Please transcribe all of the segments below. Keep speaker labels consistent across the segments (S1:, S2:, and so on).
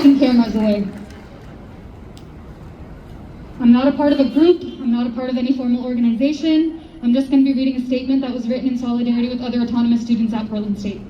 S1: fucking cameras away. I'm not a part of a group. I'm not a part of any formal organization. I'm just going to be reading a statement that was written in solidarity with other autonomous students at Portland State.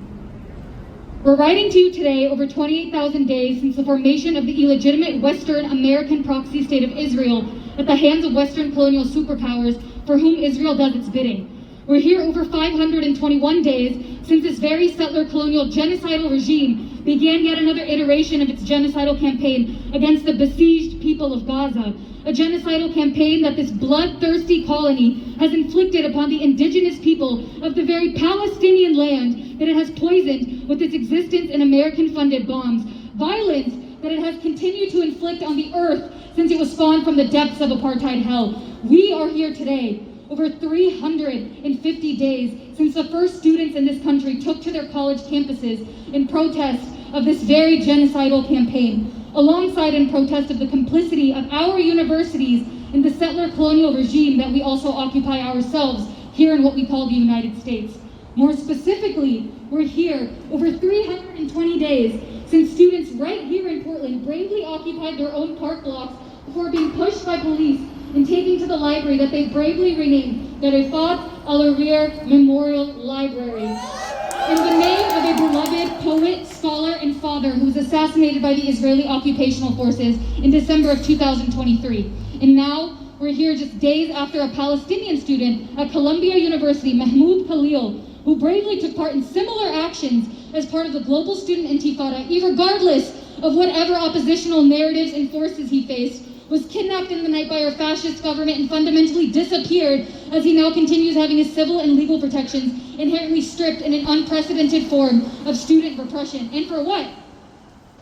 S1: We're writing to you today over 28,000 days since the formation of the illegitimate Western American proxy state of Israel at the hands of Western colonial superpowers for whom Israel does its bidding. We're here over 521 days since this very settler colonial genocidal regime began yet another iteration of its genocidal campaign against the besieged people of Gaza, a genocidal campaign that this bloodthirsty colony has inflicted upon the indigenous people of the very Palestinian land that it has poisoned with its existence in American-funded bombs, violence that it has continued to inflict on the earth since it was spawned from the depths of apartheid hell. We are here today, over 350 days since the first students in this country took to their college campuses in protest of this very genocidal campaign, alongside in protest of the complicity of our universities in the settler colonial regime that we also occupy ourselves here in what we call the United States. More specifically, we're here over 320 days since students right here in Portland bravely occupied their own park blocks before being pushed by police and taken to the library that they bravely renamed the Rifat Al-Arir Memorial Library, in the name of a beloved poet, scholar, and father who was assassinated by the Israeli occupational forces in December of 2023. And now, we're here just days after a Palestinian student at Columbia University, Mahmoud Khalil, who bravely took part in similar actions as part of the global student intifada, regardless of whatever oppositional narratives and forces he faced, was kidnapped in the night by our fascist government and fundamentally disappeared as he now continues having his civil and legal protections inherently stripped in an unprecedented form of student repression. And for what?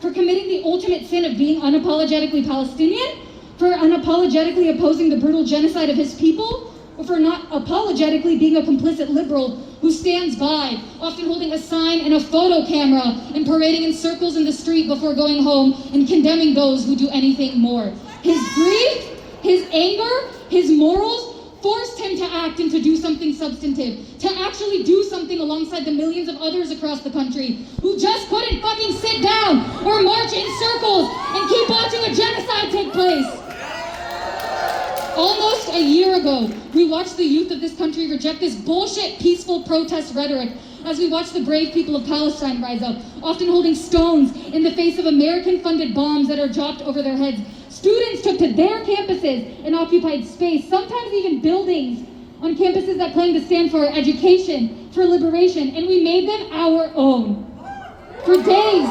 S1: For committing the ultimate sin of being unapologetically Palestinian? For unapologetically opposing the brutal genocide of his people? Or for not apologetically being a complicit liberal who stands by, often holding a sign and a photo camera and parading in circles in the street before going home and condemning those who do anything more? His grief, his anger, his morals forced him to act and to do something substantive, to actually do something alongside the millions of others across the country who just couldn't fucking sit down or march in circles and keep watching a genocide take place. Almost a year ago, we watched the youth of this country reject this bullshit peaceful protest rhetoric as we watched the brave people of Palestine rise up, often holding stones in the face of American-funded bombs that are dropped over their heads. Students took to their campuses and occupied space, sometimes even buildings, on campuses that claim to stand for education, for liberation, and we made them our own. For days,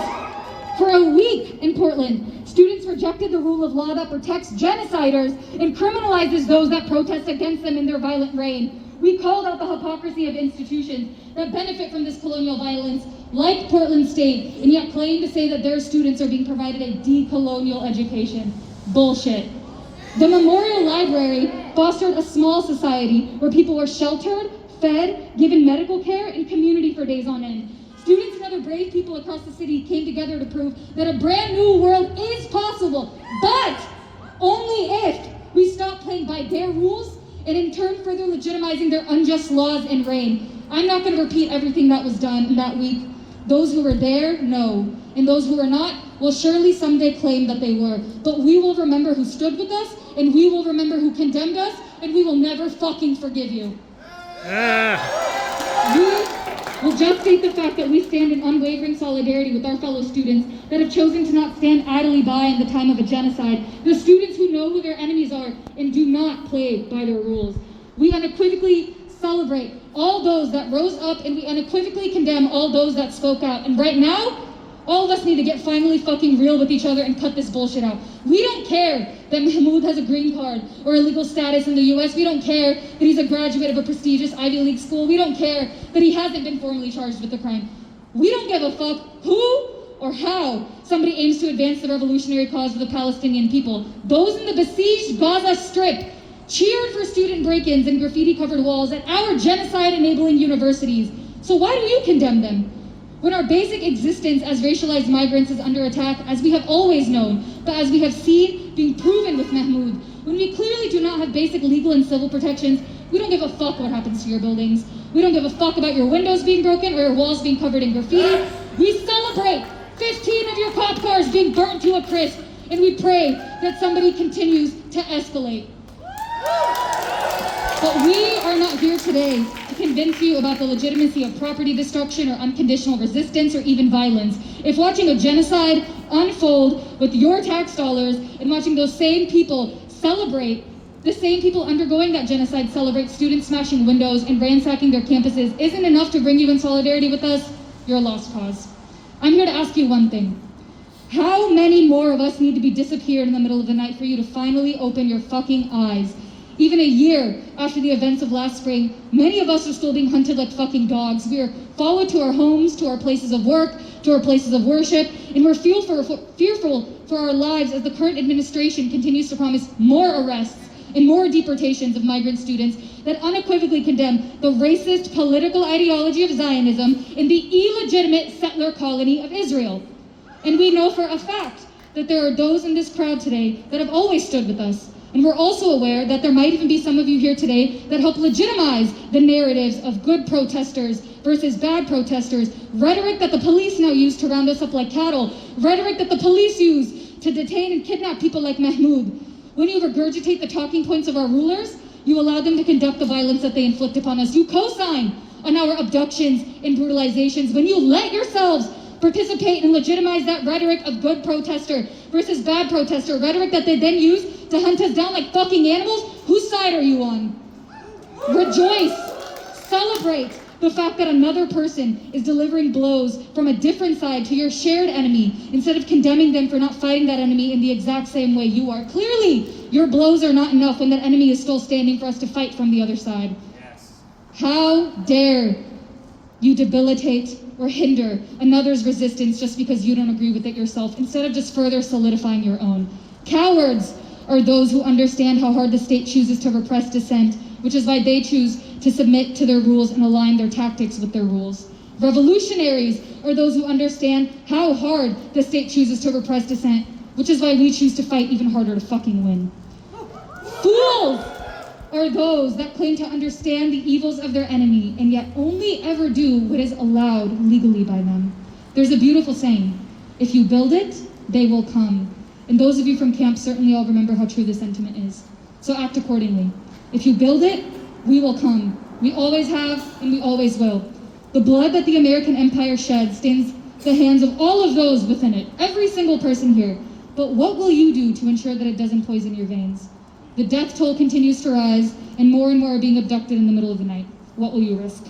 S1: for a week in Portland, students rejected the rule of law that protects genociders and criminalizes those that protest against them in their violent reign. We called out the hypocrisy of institutions that benefit from this colonial violence, like Portland State, and yet claim to say that their students are being provided a decolonial education. Bullshit. The Memorial Library fostered a small society where people were sheltered, fed, given medical care, and community for days on end. Students and other brave people across the city came together to prove that a brand new world is possible, but only if we stop playing by their rules and in turn further legitimizing their unjust laws and reign. I'm not going to repeat everything that was done in that week. Those who were there, know. And those who were not will surely someday claim that they were. But we will remember who stood with us, and we will remember who condemned us, and we will never fucking forgive you. We will just state the fact that we stand in unwavering solidarity with our fellow students that have chosen to not stand idly by in the time of a genocide. The students who know who their enemies are and do not play by their rules. We unequivocally celebrate all those that rose up, and we unequivocally condemn all those that spoke out. And right now, all of us need to get finally fucking real with each other and cut this bullshit out. We don't care that Mahmoud has a green card or a legal status in the US. We don't care that he's a graduate of a prestigious Ivy League school. We don't care that he hasn't been formally charged with the crime. We don't give a fuck who or how somebody aims to advance the revolutionary cause of the Palestinian people. Those in the besieged Gaza Strip cheered for student break-ins and graffiti-covered walls at our genocide-enabling universities. So why do you condemn them? When our basic existence as racialized migrants is under attack, as we have always known, but as we have seen being proven with Mahmoud, when we clearly do not have basic legal and civil protections, we don't give a fuck what happens to your buildings. We don't give a fuck about your windows being broken or your walls being covered in graffiti. We celebrate 15 of your cop cars being burnt to a crisp, and we pray that somebody continues to escalate. But we are not here today to convince you about the legitimacy of property destruction or unconditional resistance or even violence. If watching a genocide unfold with your tax dollars and watching those same people celebrate, the same people undergoing that genocide celebrate students smashing windows and ransacking their campuses isn't enough to bring you in solidarity with us, you're a lost cause. I'm here to ask you one thing. How many more of us need to be disappeared in the middle of the night for you to finally open your fucking eyes? Even a year after the events of last spring, many of us are still being hunted like fucking dogs. We are followed to our homes, to our places of work, to our places of worship, and we're fearful for our lives as the current administration continues to promise more arrests and more deportations of migrant students that unequivocally condemn the racist political ideology of Zionism in the illegitimate settler colony of Israel. And we know for a fact that there are those in this crowd today that have always stood with us. And we're also aware that there might even be some of you here today that help legitimize the narratives of good protesters versus bad protesters, rhetoric that the police now use to round us up like cattle, rhetoric that the police use to detain and kidnap people like Mahmoud. When you regurgitate the talking points of our rulers, you allow them to conduct the violence that they inflict upon us. You co-sign on our abductions and brutalizations. When you let yourselves participate and legitimize that rhetoric of good protester versus bad protester, rhetoric that they then use to hunt us down like fucking animals, whose side are you on? Rejoice, celebrate the fact that another person is delivering blows from a different side to your shared enemy instead of condemning them for not fighting that enemy in the exact same way you are. Clearly, your blows are not enough when that enemy is still standing for us to fight from the other side. Yes. How dare you debilitate or hinder another's resistance just because you don't agree with it yourself, instead of just further solidifying your own. Cowards are those who understand how hard the state chooses to repress dissent, which is why they choose to submit to their rules and align their tactics with their rules. Revolutionaries are those who understand how hard the state chooses to repress dissent, which is why we choose to fight even harder to fucking win. Fools are those that claim to understand the evils of their enemy and yet only ever do what is allowed legally by them. There's a beautiful saying, if you build it, they will come. And those of you from camp certainly all remember how true this sentiment is. So act accordingly. If you build it, we will come. We always have, and we always will. The blood that the American empire shed stains the hands of all of those within it, every single person here. But what will you do to ensure that it doesn't poison your veins? The death toll continues to rise, and more are being abducted in the middle of the night. What will you risk?